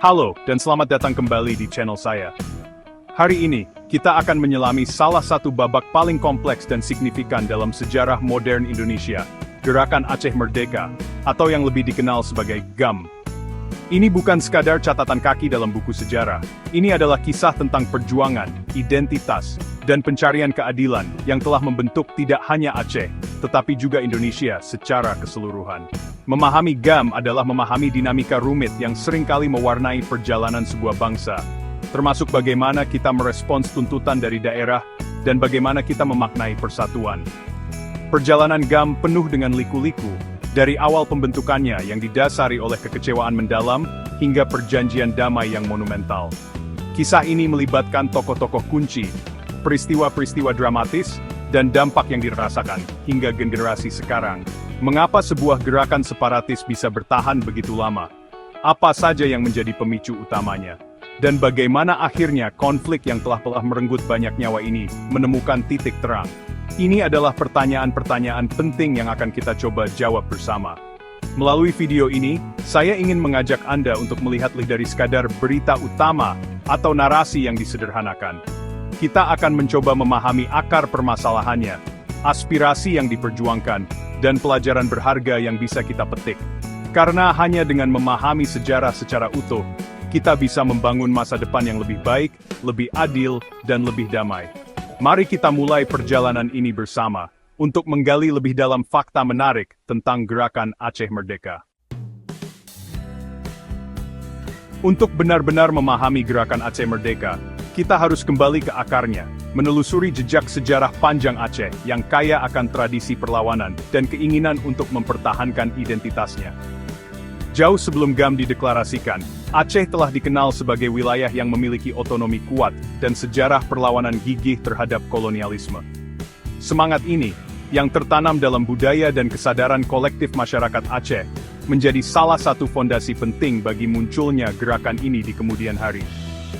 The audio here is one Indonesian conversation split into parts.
Halo, dan selamat datang kembali di channel saya. Hari ini, kita akan menyelami salah satu babak paling kompleks dan signifikan dalam sejarah modern Indonesia, Gerakan Aceh Merdeka, atau yang lebih dikenal sebagai GAM. Ini bukan sekadar catatan kaki dalam buku sejarah, ini adalah kisah tentang perjuangan, identitas, dan pencarian keadilan yang telah membentuk tidak hanya Aceh, tetapi juga Indonesia secara keseluruhan. Memahami GAM adalah memahami dinamika rumit yang seringkali mewarnai perjalanan sebuah bangsa, termasuk bagaimana kita merespons tuntutan dari daerah, dan bagaimana kita memaknai persatuan. Perjalanan GAM penuh dengan liku-liku, dari awal pembentukannya yang didasari oleh kekecewaan mendalam, hingga perjanjian damai yang monumental. Kisah ini melibatkan tokoh-tokoh kunci, peristiwa-peristiwa dramatis, dan dampak yang dirasakan, hingga generasi sekarang. Mengapa sebuah gerakan separatis bisa bertahan begitu lama? Apa saja yang menjadi pemicu utamanya? Dan bagaimana akhirnya konflik yang telah merenggut banyak nyawa ini menemukan titik terang? Ini adalah pertanyaan-pertanyaan penting yang akan kita coba jawab bersama. Melalui video ini, saya ingin mengajak Anda untuk melihat lebih dari sekadar berita utama atau narasi yang disederhanakan. Kita akan mencoba memahami akar permasalahannya, aspirasi yang diperjuangkan, dan pelajaran berharga yang bisa kita petik. Karena hanya dengan memahami sejarah secara utuh, kita bisa membangun masa depan yang lebih baik, lebih adil, dan lebih damai. Mari kita mulai perjalanan ini bersama, untuk menggali lebih dalam fakta menarik tentang Gerakan Aceh Merdeka. Untuk benar-benar memahami Gerakan Aceh Merdeka, kita harus kembali ke akarnya, menelusuri jejak sejarah panjang Aceh yang kaya akan tradisi perlawanan dan keinginan untuk mempertahankan identitasnya. Jauh sebelum GAM dideklarasikan, Aceh telah dikenal sebagai wilayah yang memiliki otonomi kuat dan sejarah perlawanan gigih terhadap kolonialisme. Semangat ini, yang tertanam dalam budaya dan kesadaran kolektif masyarakat Aceh, menjadi salah satu fondasi penting bagi munculnya gerakan ini di kemudian hari.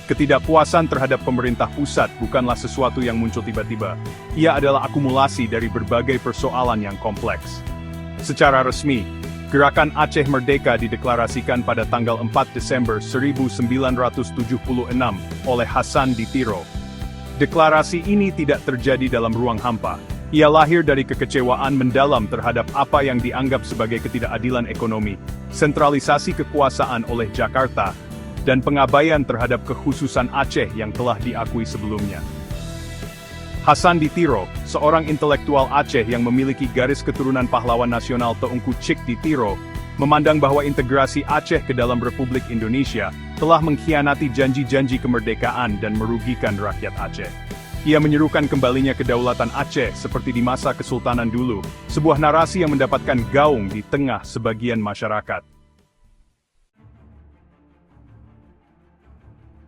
Ketidakpuasan terhadap pemerintah pusat bukanlah sesuatu yang muncul tiba-tiba. Ia adalah akumulasi dari berbagai persoalan yang kompleks. Secara resmi, Gerakan Aceh Merdeka dideklarasikan pada tanggal 4 Desember 1976 oleh Hasan Ditiro. Deklarasi ini tidak terjadi dalam ruang hampa. Ia lahir dari kekecewaan mendalam terhadap apa yang dianggap sebagai ketidakadilan ekonomi, sentralisasi kekuasaan oleh Jakarta, dan pengabaian terhadap kekhususan Aceh yang telah diakui sebelumnya. Hasan Ditiro, seorang intelektual Aceh yang memiliki garis keturunan pahlawan nasional Teungku Cik Ditiro, memandang bahwa integrasi Aceh ke dalam Republik Indonesia telah mengkhianati janji-janji kemerdekaan dan merugikan rakyat Aceh. Ia menyerukan kembalinya kedaulatan Aceh seperti di masa Kesultanan dulu, sebuah narasi yang mendapatkan gaung di tengah sebagian masyarakat.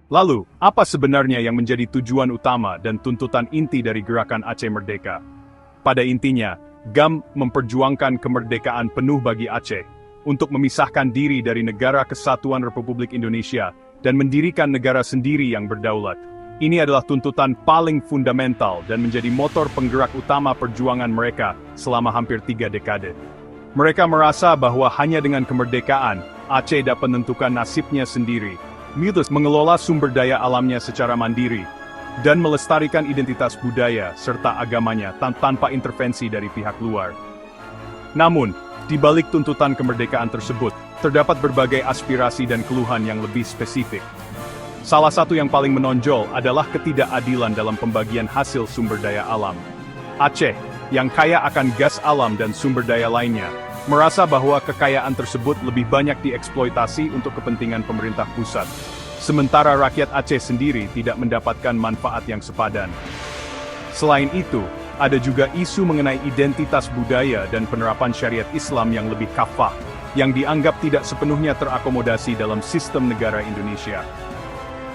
Lalu, apa sebenarnya yang menjadi tujuan utama dan tuntutan inti dari Gerakan Aceh Merdeka? Pada intinya, GAM memperjuangkan kemerdekaan penuh bagi Aceh, untuk memisahkan diri dari Negara Kesatuan Republik Indonesia, dan mendirikan negara sendiri yang berdaulat. Ini adalah tuntutan paling fundamental dan menjadi motor penggerak utama perjuangan mereka selama hampir 3 dekade. Mereka merasa bahwa hanya dengan kemerdekaan, Aceh dapat menentukan nasibnya sendiri, mengelola sumber daya alamnya secara mandiri, dan melestarikan identitas budaya serta agamanya tanpa intervensi dari pihak luar. Namun, di balik tuntutan kemerdekaan tersebut, terdapat berbagai aspirasi dan keluhan yang lebih spesifik. Salah satu yang paling menonjol adalah ketidakadilan dalam pembagian hasil sumber daya alam. Aceh, yang kaya akan gas alam dan sumber daya lainnya, merasa bahwa kekayaan tersebut lebih banyak dieksploitasi untuk kepentingan pemerintah pusat. Sementara rakyat Aceh sendiri tidak mendapatkan manfaat yang sepadan. Selain itu, ada juga isu mengenai identitas budaya dan penerapan syariat Islam yang lebih kafah, yang dianggap tidak sepenuhnya terakomodasi dalam sistem negara Indonesia.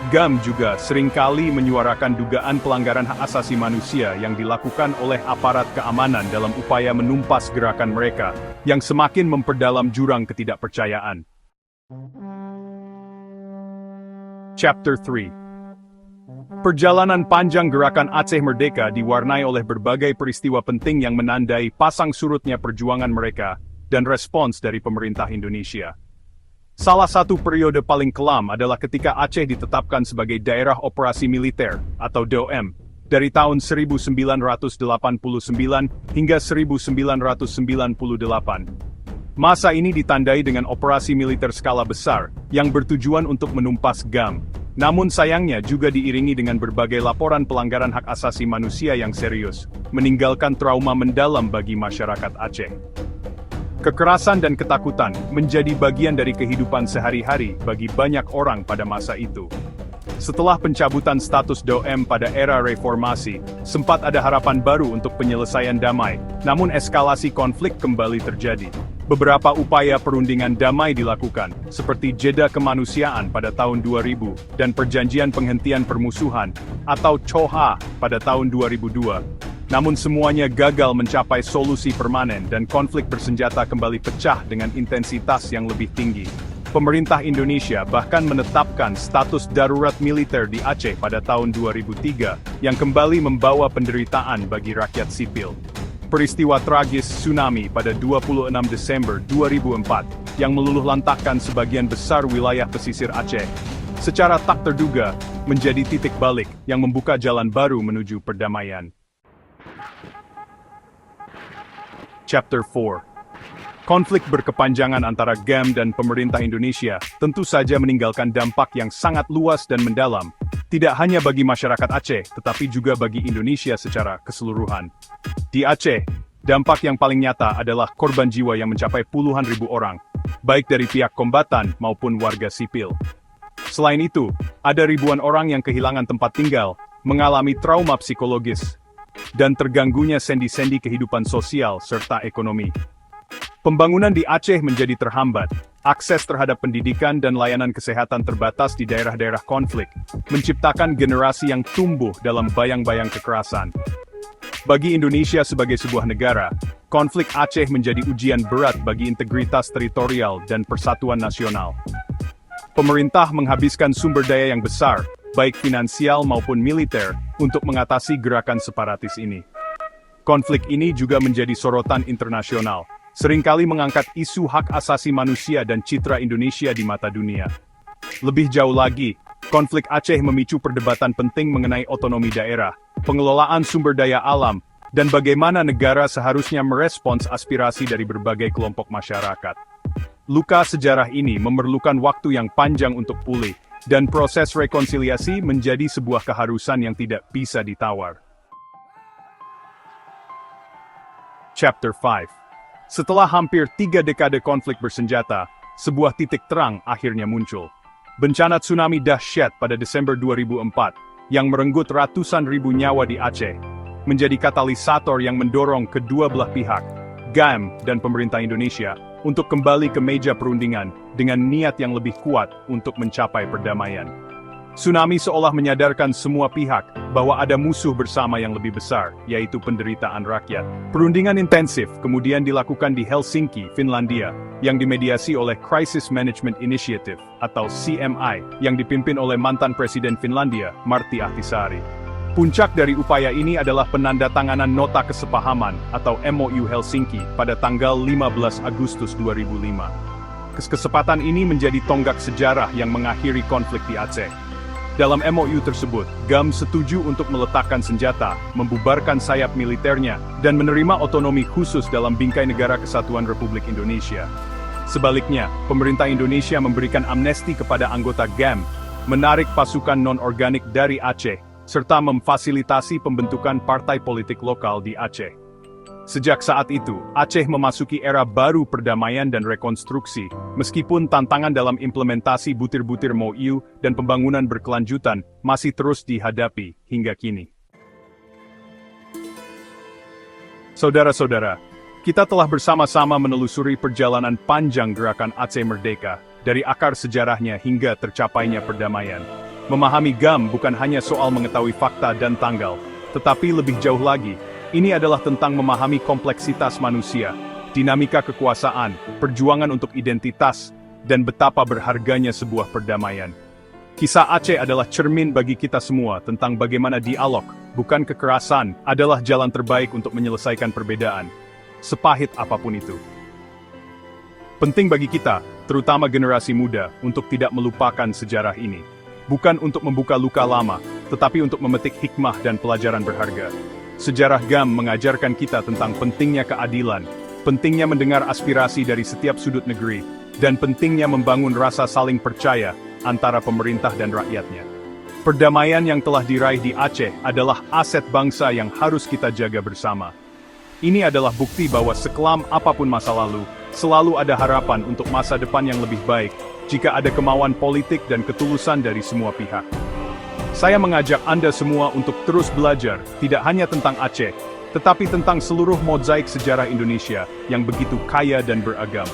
GAM juga seringkali menyuarakan dugaan pelanggaran hak asasi manusia yang dilakukan oleh aparat keamanan dalam upaya menumpas gerakan mereka, yang semakin memperdalam jurang ketidakpercayaan. Chapter 3. Perjalanan panjang Gerakan Aceh Merdeka diwarnai oleh berbagai peristiwa penting yang menandai pasang surutnya perjuangan mereka, dan respons dari pemerintah Indonesia. Salah satu periode paling kelam adalah ketika Aceh ditetapkan sebagai daerah operasi militer, atau DOM, dari tahun 1989 hingga 1998. Masa ini ditandai dengan operasi militer skala besar, yang bertujuan untuk menumpas GAM. Namun sayangnya juga diiringi dengan berbagai laporan pelanggaran hak asasi manusia yang serius, meninggalkan trauma mendalam bagi masyarakat Aceh. Kekerasan dan ketakutan menjadi bagian dari kehidupan sehari-hari bagi banyak orang pada masa itu. Setelah pencabutan status DOM pada era reformasi, sempat ada harapan baru untuk penyelesaian damai, namun eskalasi konflik kembali terjadi. Beberapa upaya perundingan damai dilakukan, seperti jeda kemanusiaan pada tahun 2000 dan perjanjian penghentian permusuhan, atau COHA, pada tahun 2002. Namun semuanya gagal mencapai solusi permanen dan konflik bersenjata kembali pecah dengan intensitas yang lebih tinggi. Pemerintah Indonesia bahkan menetapkan status darurat militer di Aceh pada tahun 2003, yang kembali membawa penderitaan bagi rakyat sipil. Peristiwa tragis tsunami pada 26 Desember 2004, yang meluluhlantahkan sebagian besar wilayah pesisir Aceh, secara tak terduga, menjadi titik balik yang membuka jalan baru menuju perdamaian. Chapter 4. Konflik berkepanjangan antara GAM dan pemerintah Indonesia tentu saja meninggalkan dampak yang sangat luas dan mendalam, tidak hanya bagi masyarakat Aceh, tetapi juga bagi Indonesia secara keseluruhan. Di Aceh, dampak yang paling nyata adalah korban jiwa yang mencapai puluhan ribu orang, baik dari pihak kombatan maupun warga sipil. Selain itu, ada ribuan orang yang kehilangan tempat tinggal, mengalami trauma psikologis, dan terganggunya sendi-sendi kehidupan sosial serta ekonomi. Pembangunan di Aceh menjadi terhambat, akses terhadap pendidikan dan layanan kesehatan terbatas di daerah-daerah konflik, menciptakan generasi yang tumbuh dalam bayang-bayang kekerasan. Bagi Indonesia sebagai sebuah negara, konflik Aceh menjadi ujian berat bagi integritas teritorial dan persatuan nasional. Pemerintah menghabiskan sumber daya yang besar, baik finansial maupun militer, untuk mengatasi gerakan separatis ini. Konflik ini juga menjadi sorotan internasional, seringkali mengangkat isu hak asasi manusia dan citra Indonesia di mata dunia. Lebih jauh lagi, konflik Aceh memicu perdebatan penting mengenai otonomi daerah, pengelolaan sumber daya alam, dan bagaimana negara seharusnya merespons aspirasi dari berbagai kelompok masyarakat. Luka sejarah ini memerlukan waktu yang panjang untuk pulih, dan proses rekonsiliasi menjadi sebuah keharusan yang tidak bisa ditawar. Chapter 5. Setelah hampir 3 dekade konflik bersenjata, sebuah titik terang akhirnya muncul. Bencana tsunami dahsyat pada Desember 2004, yang merenggut ratusan ribu nyawa di Aceh, menjadi katalisator yang mendorong kedua belah pihak, GAM dan pemerintah Indonesia, untuk kembali ke meja perundingan dengan niat yang lebih kuat untuk mencapai perdamaian. Tsunami seolah menyadarkan semua pihak bahwa ada musuh bersama yang lebih besar, yaitu penderitaan rakyat. Perundingan intensif kemudian dilakukan di Helsinki, Finlandia, yang dimediasi oleh Crisis Management Initiative, atau CMI, yang dipimpin oleh mantan Presiden Finlandia, Martti Ahtisaari. Puncak dari upaya ini adalah penandatanganan Nota Kesepahaman, atau MOU Helsinki, pada tanggal 15 Agustus 2005. Kesepakatan ini menjadi tonggak sejarah yang mengakhiri konflik di Aceh. Dalam MOU tersebut, GAM setuju untuk meletakkan senjata, membubarkan sayap militernya, dan menerima otonomi khusus dalam bingkai Negara Kesatuan Republik Indonesia. Sebaliknya, pemerintah Indonesia memberikan amnesti kepada anggota GAM, menarik pasukan non-organik dari Aceh, serta memfasilitasi pembentukan partai politik lokal di Aceh. Sejak saat itu, Aceh memasuki era baru perdamaian dan rekonstruksi, meskipun tantangan dalam implementasi butir-butir MOU dan pembangunan berkelanjutan masih terus dihadapi hingga kini. Saudara-saudara, kita telah bersama-sama menelusuri perjalanan panjang gerakan Aceh Merdeka, dari akar sejarahnya hingga tercapainya perdamaian. Memahami GAM bukan hanya soal mengetahui fakta dan tanggal, tetapi lebih jauh lagi, ini adalah tentang memahami kompleksitas manusia, dinamika kekuasaan, perjuangan untuk identitas, dan betapa berharganya sebuah perdamaian. Kisah Aceh adalah cermin bagi kita semua tentang bagaimana dialog, bukan kekerasan, adalah jalan terbaik untuk menyelesaikan perbedaan, sepahit apapun itu. Penting bagi kita, terutama generasi muda, untuk tidak melupakan sejarah ini. Bukan untuk membuka luka lama, tetapi untuk memetik hikmah dan pelajaran berharga. Sejarah GAM mengajarkan kita tentang pentingnya keadilan, pentingnya mendengar aspirasi dari setiap sudut negeri, dan pentingnya membangun rasa saling percaya antara pemerintah dan rakyatnya. Perdamaian yang telah diraih di Aceh adalah aset bangsa yang harus kita jaga bersama. Ini adalah bukti bahwa sekelam apapun masa lalu, selalu ada harapan untuk masa depan yang lebih baik, jika ada kemauan politik dan ketulusan dari semua pihak. Saya mengajak Anda semua untuk terus belajar, tidak hanya tentang Aceh, tetapi tentang seluruh mozaik sejarah Indonesia yang begitu kaya dan beragam.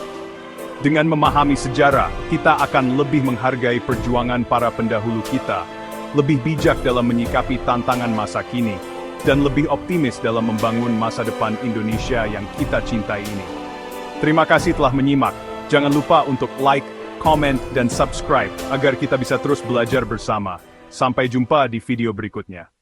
Dengan memahami sejarah, kita akan lebih menghargai perjuangan para pendahulu kita, lebih bijak dalam menyikapi tantangan masa kini, dan lebih optimis dalam membangun masa depan Indonesia yang kita cintai ini. Terima kasih telah menyimak. Jangan lupa untuk like, comment, dan subscribe agar kita bisa terus belajar bersama. Sampai jumpa di video berikutnya.